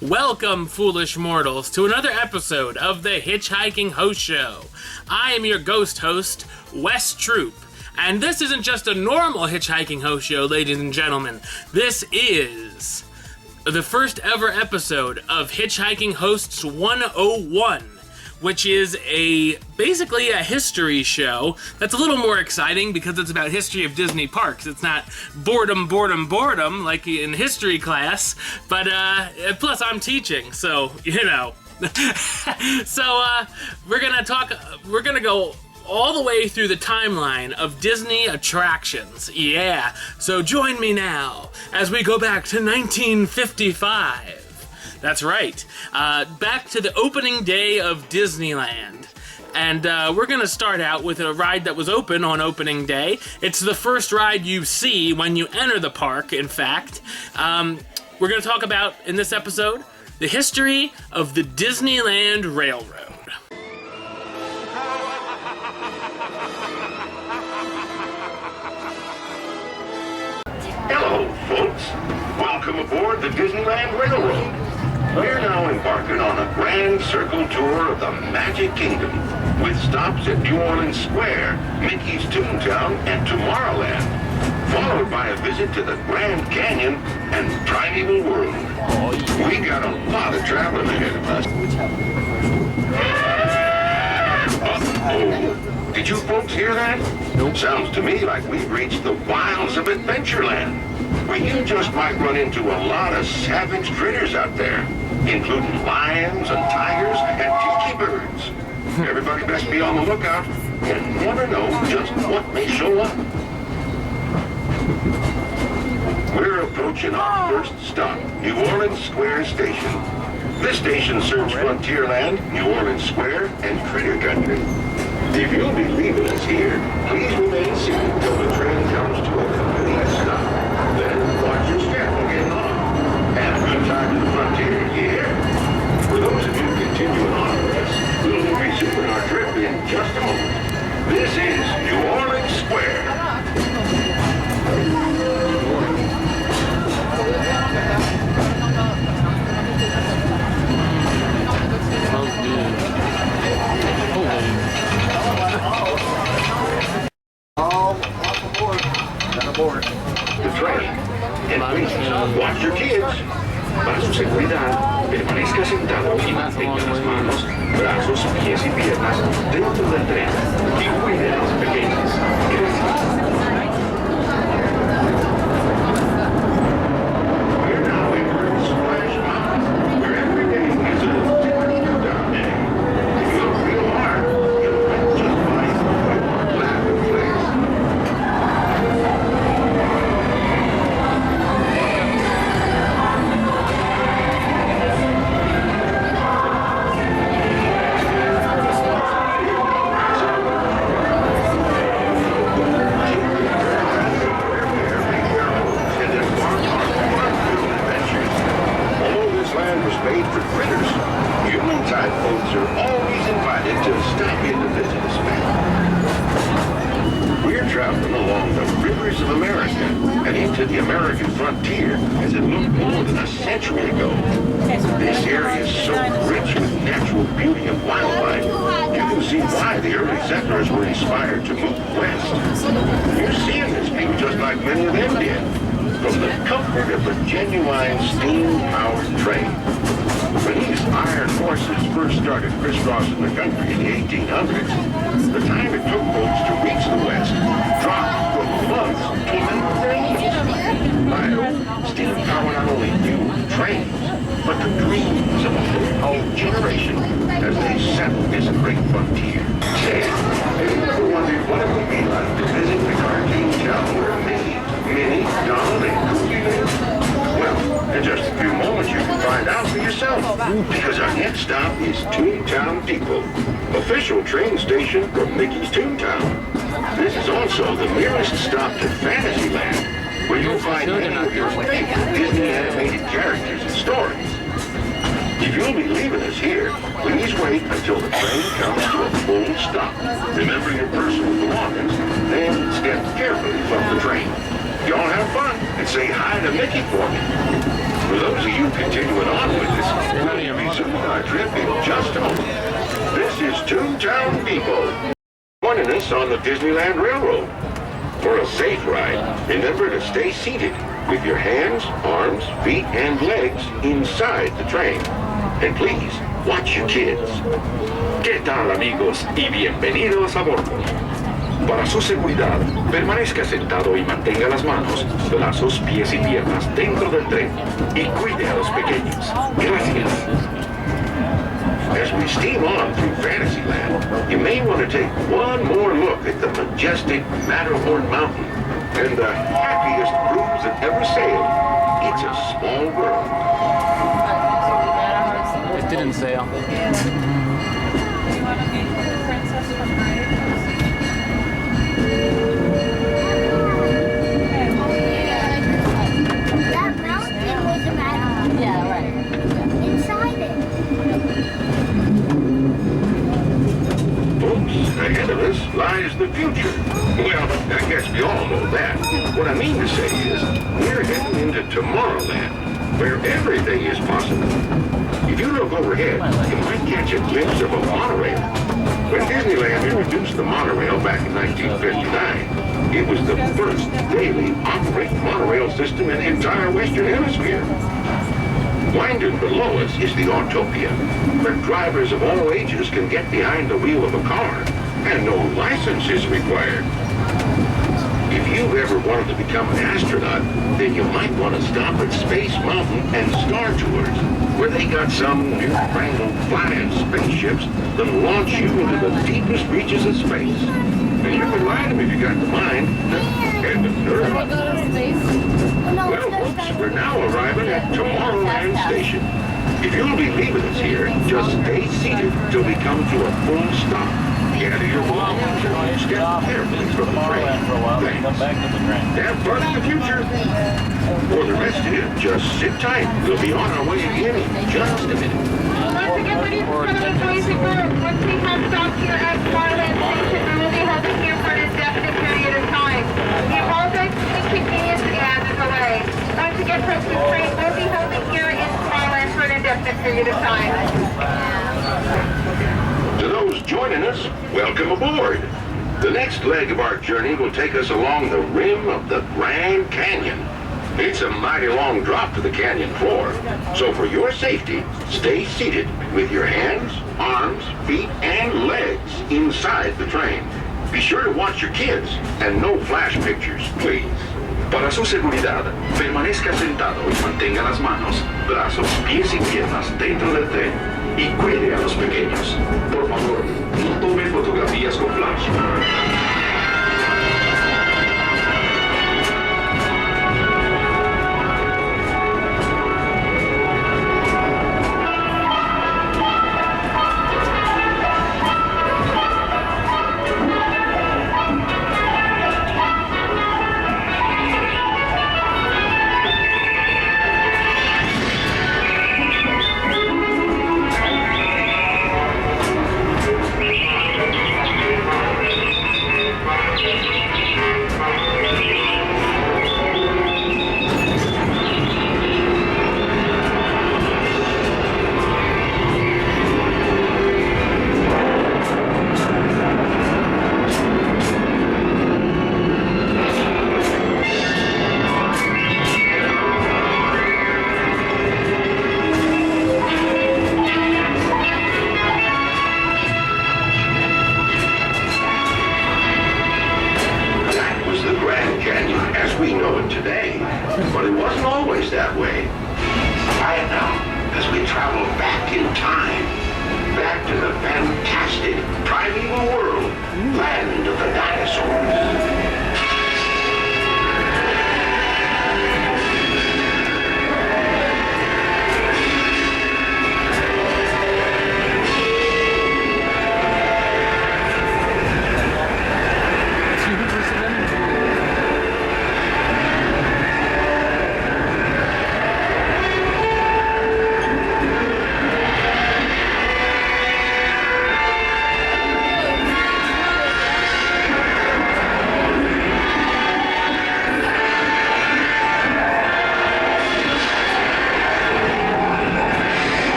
Welcome, foolish mortals, to another episode of the HitchHiking Host Show. I am your ghost host, Wes Troop, and this isn't just a normal HitchHiking Host Show, ladies and gentlemen. This is the first ever episode of HitchHiking Hosts 101, which is basically a history show that's a little more exciting because it's about history of Disney parks. It's not boredom like in history class, but plus I'm teaching, so you know. So we're gonna go all the way through the timeline of Disney attractions. Yeah, so join me now as we go back to 1955. That's right. Back to the opening day of Disneyland. And we're going to start out with a ride that was open on opening day. It's the first ride you see when you enter the park, in fact. We're going to talk about, in this episode, the history of the Disneyland Railroad. Hello, folks. Welcome aboard the Disneyland Railroad. We're now embarking on a grand circle tour of the Magic Kingdom, with stops at New Orleans Square, Mickey's Toontown, and Tomorrowland, followed by a visit to the Grand Canyon and Primeval World. We got a lot of traveling ahead of us. Uh-oh. Did you folks hear that? Nope. Sounds to me like we've reached the wilds of Adventureland, where you just might run into a lot of savage critters out there, including lions and tigers and tiki birds. Everybody best be on the lookout. You never know just what may show up. We're approaching our first stop, New Orleans Square Station. This station serves Frontierland, New Orleans Square, and Critter Country. If you'll be leaving us here, please remain seated until the train comes to a complete stop. Then watch your step and get on. Have a good time in the frontier, yeah? For those of you continuing on with us, we'll be resuming our trip in just a moment. This is New Orleans Square. The train. And please, watch your kids. Para su seguridad, permanezca sentado y mantenga las manos, brazos, pies y piernas dentro del tren y cuide a los pequeños. Gracias. We're now entering Splash Mountain, where every day is a tippity down day. If you look real hard, you'll find just fine. You laugh and play. Made for critters. Human-type folks are always invited to stop in to visit us back. We're traveling along the rivers of America and into the American frontier as it looked more than a century ago. This area is so rich with natural beauty and wildlife, you can see why the early settlers were inspired to move west. You're seeing this view just like many of them did, from the comfort of a genuine steam-powered train. When these iron horses first started crisscrossing the country in the 1800s, the time it took folks to reach the West dropped from months to days. Steam power not only fueled trains, but the dreams of a whole generation as they settled this great frontier. Say, have you ever wondered what it would be like to visit the cartoon town where Minnie, Donald, and Goofy live? Well, in just a few moments you can find out for yourself, because our next stop is Toontown Depot, official train station from Mickey's Toontown. This is is also the nearest stop to Fantasyland, where you'll find many of your favorite Disney animated characters and stories. If you'll be leaving us here, please wait until the train comes to a full stop. Remember your personal belongings, then step carefully from the train. Y'all have fun and say hi to Mickey for me. For those of you continuing on with us, we'll be resuming our trip in just a moment. This is Toontown Depot, joining us on the Disneyland Railroad. For a safe ride, remember to stay seated with your hands, arms, feet, and legs inside the train. And please, watch your kids. ¿Qué tal, amigos? Y bienvenidos a bordo. Para su seguridad, permanezca sentado y mantenga las manos, brazos, pies y piernas dentro del tren. Y cuide a los pequeños. Gracias. As we steam on through Fantasyland, you may want to take one more look at the majestic Matterhorn Mountain and the happiest cruise that ever sailed. It's a small world. It didn't sail. That mountain was a Matterhorn. Yeah, right. Inside it. Folks, ahead of us lies the future. Well, I guess we all know that. What I mean to say is, we're heading into Tomorrowland, where everything is possible. If you look overhead, you might catch a glimpse of a monorail. When Disneyland introduced the monorail back in 1959, it was the first daily operating monorail system in the entire Western Hemisphere. Winding below us is the Autopia, where drivers of all ages can get behind the wheel of a car, and no license is required. If you've ever wanted to become an astronaut, then you might want to stop at Space Mountain and Star Tours, where they got some newfangled flying spaceships that'll launch you into the deepest reaches of space. And you can ride them if you got the mind and the nerve. Well, folks, we're now arriving at Tomorrowland Station. If you'll be leaving us here, just stay seated till we come to a full stop. Gather your belongings and step carefully from the train. Thanks. Have fun in the future. For the rest of you, just sit tight. We'll be on our way again in just a minute. Once again, ladies and gentlemen, boys and girls, once we have stopped here at Tomorrowland Station, we will be holding here for an indefinite period of time. We apologize for the inconvenience and the delay. Once again, folks, this train will be holding here in Tomorrowland for an indefinite period of time. To those joining us, welcome aboard. The next leg of our journey will take us along the rim of the Grand Canyon. It's a mighty long drop to the canyon floor, so for your safety, stay seated with your hands, arms, feet, and legs inside the train. Be sure to watch your kids and no flash pictures, please. Para su seguridad, permanezca sentado y mantenga las manos, brazos, pies y piernas dentro del tren y cuide a los pequeños. Por favor, no tome fotografías con flash.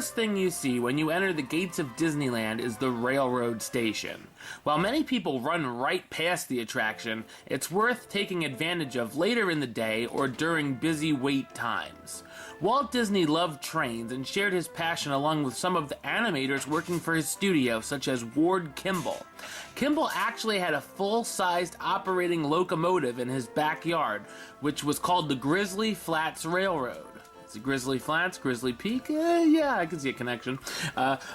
first thing you see when you enter the gates of Disneyland is the railroad station. While many people run right past the attraction, it's worth taking advantage of later in the day or during busy wait times. Walt Disney loved trains and shared his passion along with some of the animators working for his studio, such as Ward Kimball. Kimball actually had a full-sized operating locomotive in his backyard, which was called the Grizzly Flats Railroad. Is it Grizzly Flats, Grizzly Peak? Yeah, I can see a connection.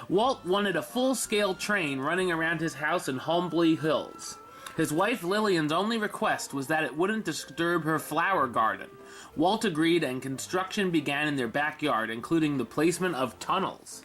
Walt wanted a full-scale train running around his house in Holmby Hills. His wife Lillian's only request was that it wouldn't disturb her flower garden. Walt agreed, and construction began in their backyard, including the placement of tunnels.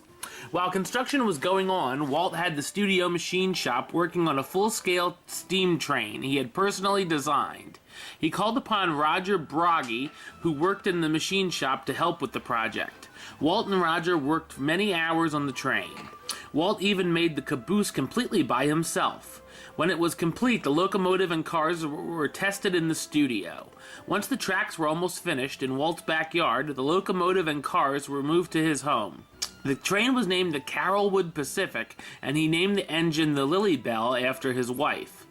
While construction was going on, Walt had the studio machine shop working on a full-scale steam train he had personally designed. He called upon Roger Broggie, who worked in the machine shop, to help with the project. Walt and Roger worked many hours on the train. Walt even made the caboose completely by himself. When it was complete, the locomotive and cars were tested in the studio. Once the tracks were almost finished in Walt's backyard, the locomotive and cars were moved to his home. The train was named the Carolwood Pacific, and he named the engine the Lily Bell after his wife.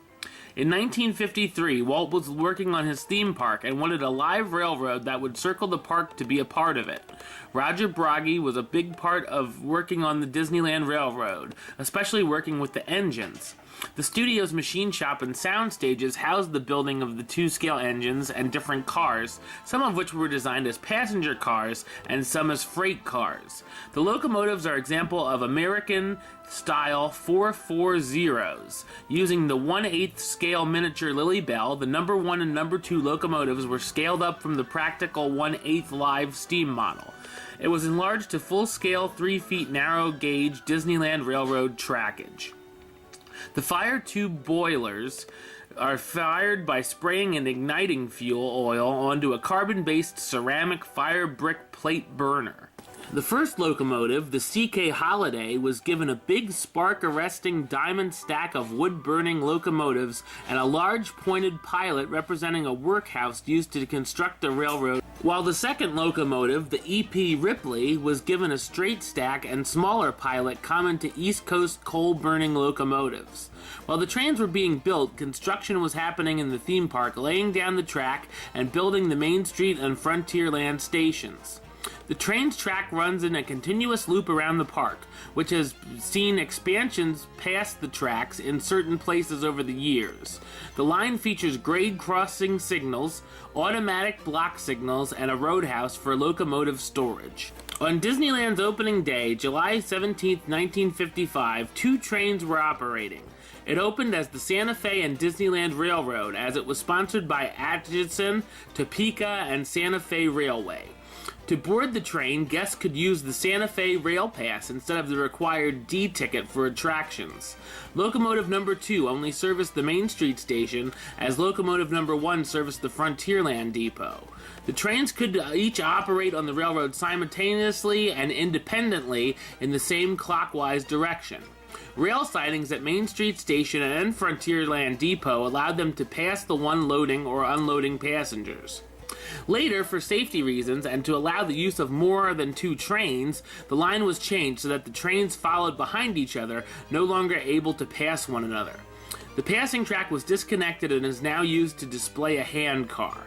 In 1953, Walt was working on his theme park and wanted a live railroad that would circle the park to be a part of it. Roger Broggie was a big part of working on the Disneyland Railroad, especially working with the engines. The studio's machine shop and sound stages housed the building of the two-scale engines and different cars, some of which were designed as passenger cars and some as freight cars. The locomotives are example of American-style 440s. Using the 1/8 scale miniature Lily Bell, the number 1 and number 2 locomotives were scaled up from the practical 1/8 live steam model. It was enlarged to full-scale 3 feet narrow-gauge Disneyland Railroad trackage. The fire tube boilers are fired by spraying and igniting fuel oil onto a carbon-based ceramic fire brick plate burner. The first locomotive, the C.K. Holiday, was given a big spark-arresting diamond stack of wood-burning locomotives and a large pointed pilot representing a workhouse used to construct the railroad, while the second locomotive, the E.P. Ripley, was given a straight stack and smaller pilot common to East Coast coal-burning locomotives. While the trains were being built, construction was happening in the theme park, laying down the track and building the Main Street and Frontierland stations. The train's track runs in a continuous loop around the park, which has seen expansions past the tracks in certain places over the years. The line features grade crossing signals, automatic block signals, and a roadhouse for locomotive storage. On Disneyland's opening day, July 17, 1955, 2 trains were operating. It opened as the Santa Fe and Disneyland Railroad, as it was sponsored by Atchison, Topeka, and Santa Fe Railway. To board the train, guests could use the Santa Fe Rail Pass instead of the required D ticket for attractions. Locomotive number 2 only serviced the Main Street station, as locomotive number 1 serviced the Frontierland depot. The trains could each operate on the railroad simultaneously and independently in the same clockwise direction. Rail sidings at Main Street Station and Frontierland Depot allowed them to pass the one loading or unloading passengers. Later, for safety reasons and to allow the use of more than 2 trains, the line was changed so that the trains followed behind each other, no longer able to pass one another. The passing track was disconnected and is now used to display a hand car.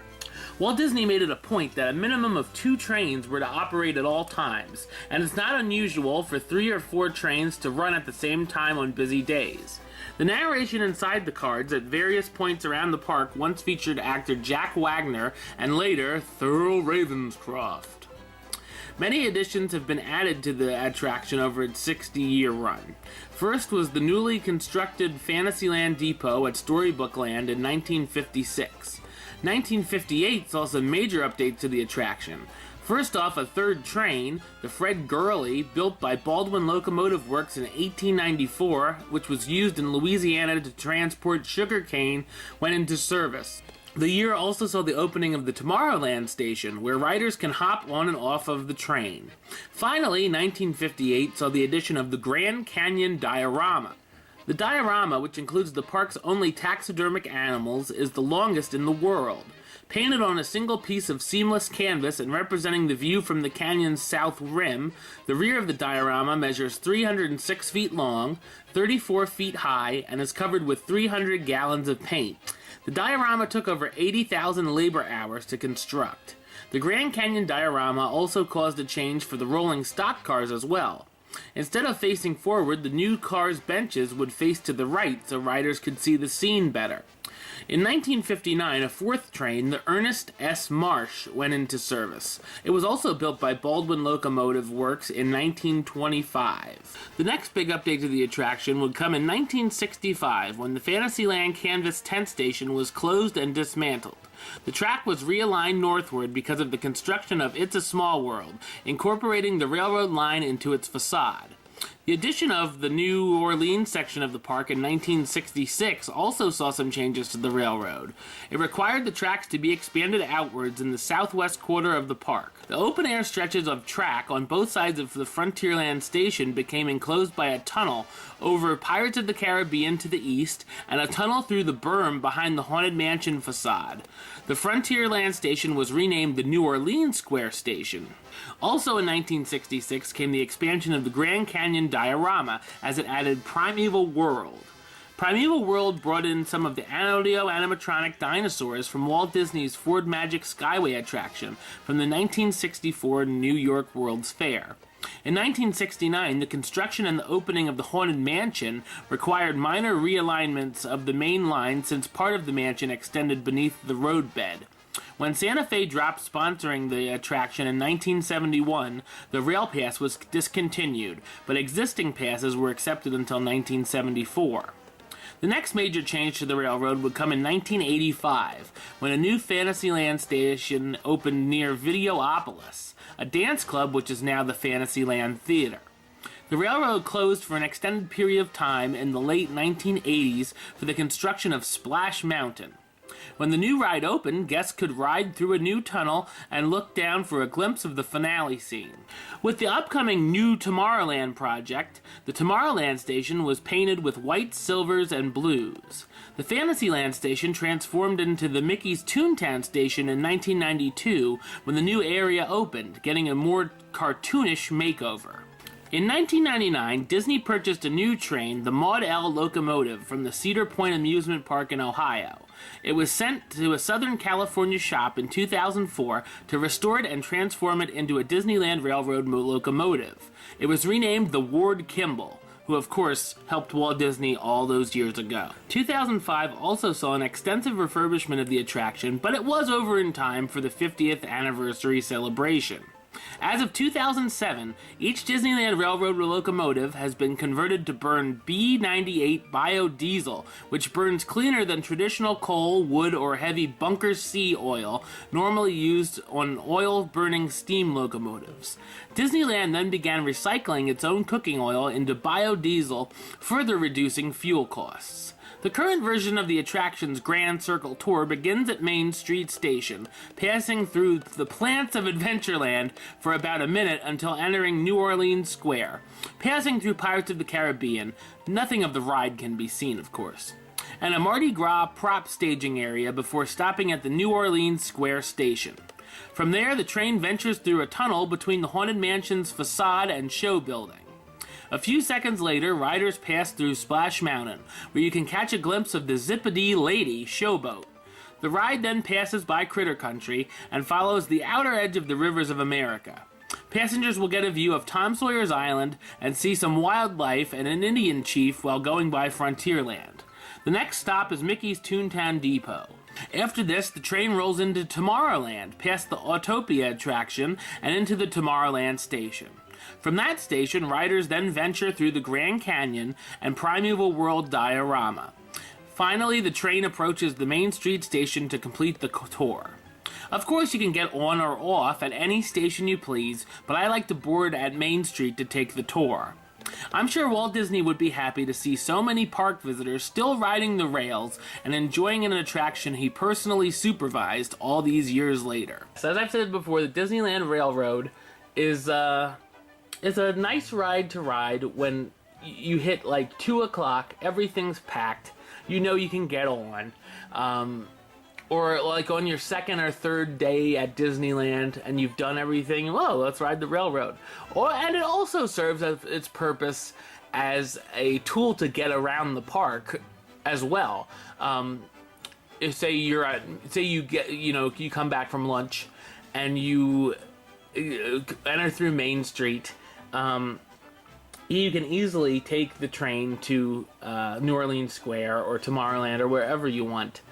Walt Disney made it a point that a minimum of 2 trains were to operate at all times, and it's not unusual for 3 or 4 trains to run at the same time on busy days. The narration inside the cards at various points around the park once featured actor Jack Wagner and later Thurl Ravenscroft. Many additions have been added to the attraction over its 60-year run. First was the newly constructed Fantasyland Depot at Storybook Land in 1956. 1958 saw some major updates to the attraction. First off, a 3rd train, the Fred Gurley, built by Baldwin Locomotive Works in 1894, which was used in Louisiana to transport sugar cane, went into service. The year also saw the opening of the Tomorrowland station, where riders can hop on and off of the train. Finally, 1958 saw the addition of the Grand Canyon Diorama. The diorama, which includes the park's only taxidermic animals, is the longest in the world. Painted on a single piece of seamless canvas and representing the view from the canyon's south rim, the rear of the diorama measures 306 feet long, 34 feet high, and is covered with 300 gallons of paint. The diorama took over 80,000 labor hours to construct. The Grand Canyon diorama also caused a change for the rolling stock cars as well. Instead of facing forward, the new car's benches would face to the right so riders could see the scene better. In 1959, a fourth train, the Ernest S. Marsh, went into service. It was also built by Baldwin Locomotive Works in 1925. The next big update to the attraction would come in 1965 when the Fantasyland Canvas tent station was closed and dismantled. The track was realigned northward because of the construction of It's a Small World, incorporating the railroad line into its facade. The addition of the New Orleans section of the park in 1966 also saw some changes to the railroad. It required the tracks to be expanded outwards in the southwest quarter of the park. The open-air stretches of track on both sides of the Frontierland station became enclosed by a tunnel over Pirates of the Caribbean to the east and a tunnel through the berm behind the Haunted Mansion facade. The Frontierland station was renamed the New Orleans Square Station. Also in 1966 came the expansion of the Grand Canyon diorama as it added Primeval World. Primeval World brought in some of the audio animatronic dinosaurs from Walt Disney's Ford Magic Skyway attraction from the 1964 New York World's Fair. In 1969, the construction and the opening of the Haunted Mansion required minor realignments of the main line since part of the mansion extended beneath the roadbed. When Santa Fe dropped sponsoring the attraction in 1971, the rail pass was discontinued, but existing passes were accepted until 1974. The next major change to the railroad would come in 1985, when a new Fantasyland station opened near Videopolis, a dance club which is now the Fantasyland Theater. The railroad closed for an extended period of time in the late 1980s for the construction of Splash Mountain. When the new ride opened, guests could ride through a new tunnel and look down for a glimpse of the finale scene. With the upcoming new Tomorrowland project, the Tomorrowland station was painted with whites, silvers, and blues. The Fantasyland station transformed into the Mickey's Toontown station in 1992 when the new area opened, getting a more cartoonish makeover. In 1999, Disney purchased a new train, the Maud L locomotive, from the Cedar Point Amusement Park in Ohio. It was sent to a Southern California shop in 2004 to restore it and transform it into a Disneyland Railroad locomotive. It was renamed the Ward Kimball, who of course helped Walt Disney all those years ago. 2005 also saw an extensive refurbishment of the attraction, but it was over in time for the 50th anniversary celebration. As of 2007, each Disneyland Railroad locomotive has been converted to burn B98 biodiesel, which burns cleaner than traditional coal, wood, or heavy bunker C oil normally used on oil-burning steam locomotives. Disneyland then began recycling its own cooking oil into biodiesel, further reducing fuel costs. The current version of the attraction's Grand Circle Tour begins at Main Street Station, passing through the plants of Adventureland for about a minute until entering New Orleans Square. Passing through Pirates of the Caribbean, nothing of the ride can be seen, of course, and a Mardi Gras prop staging area before stopping at the New Orleans Square Station. From there, the train ventures through a tunnel between the Haunted Mansion's facade and show building. A few seconds later, riders pass through Splash Mountain, where you can catch a glimpse of the Zippity Lady showboat. The ride then passes by Critter Country and follows the outer edge of the rivers of America. Passengers will get a view of Tom Sawyer's Island and see some wildlife and an Indian chief while going by Frontierland. The next stop is Mickey's Toontown Depot. After this, the train rolls into Tomorrowland, past the Autopia attraction, and into the Tomorrowland station. From that station, riders then venture through the Grand Canyon and Primeval World diorama. Finally, the train approaches the Main Street Station to complete the tour. Of course, you can get on or off at any station you please, but I like to board at Main Street to take the tour. I'm sure Walt Disney would be happy to see so many park visitors still riding the rails and enjoying an attraction he personally supervised all these years later. So as I've said before, the Disneyland Railroad is a nice ride to ride when you hit like 2 o'clock, everything's packed, you know you can get on. or like on your second or third day at Disneyland and you've done everything, well, let's ride the railroad. And it also serves as its purpose as a tool to get around the park as well. If you come back from lunch and you enter through Main Street, you can easily take the train to New Orleans Square or Tomorrowland or wherever you want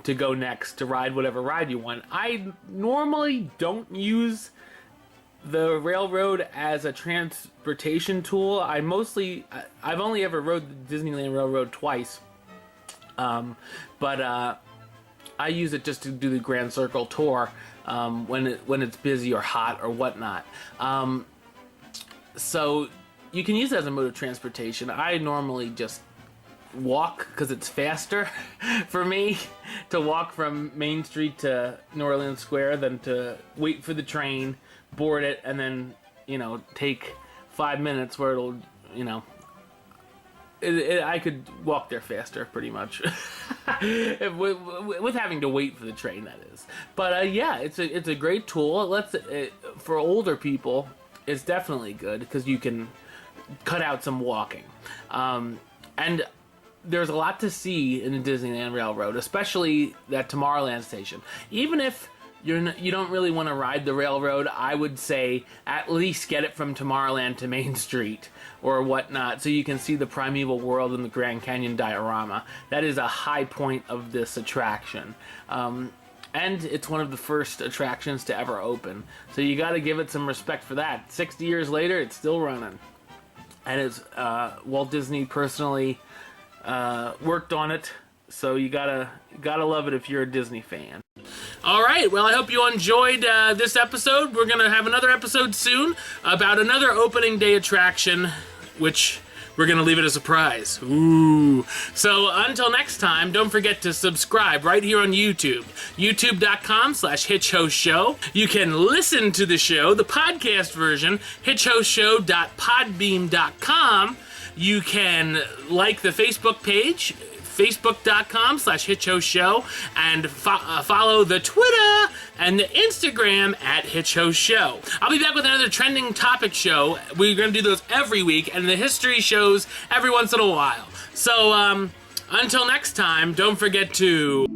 to go next, to ride whatever ride you want. I normally don't use the railroad as a transportation tool. I've only ever rode the Disneyland Railroad twice, but I use it just to do the Grand Circle tour when it's busy or hot or whatnot. So you can use it as a mode of transportation. I normally just walk because it's faster for me to walk from Main Street to New Orleans Square than to wait for the train, board it, and then, take 5 minutes where it'll, I could walk there faster, pretty much, with having to wait for the train, that is. But yeah, it's a great tool. For older people, it's definitely good because you can cut out some walking, and there's a lot to see in the Disneyland Railroad, especially that Tomorrowland station. Even if you don't really want to ride the railroad, I would say at least get it from Tomorrowland to Main Street or whatnot, so you can see the primeval world and the Grand Canyon diorama. That is a high point of this attraction. And it's one of the first attractions to ever open. So you got to give it some respect for that. 60 years later, it's still running. And it's Walt Disney personally worked on it, so you gotta love it if you're a Disney fan. All right, well, I hope you enjoyed this episode. We're gonna have another episode soon about another opening day attraction, which we're gonna leave it a surprise. Ooh. So until next time, don't forget to subscribe right here on YouTube. YouTube.com/HitchHostShow. You can listen to the show, the podcast version, HitchHostShow.podbeam.com. You can like the Facebook page, Facebook.com/HitchHostShow, and follow the Twitter and the Instagram at HitchHostShow. I'll be back with another trending topic show. We're going to do those every week, and the history shows every once in a while. So, until next time, don't forget to...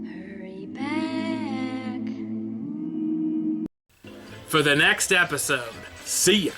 Hurry back. For the next episode. See ya.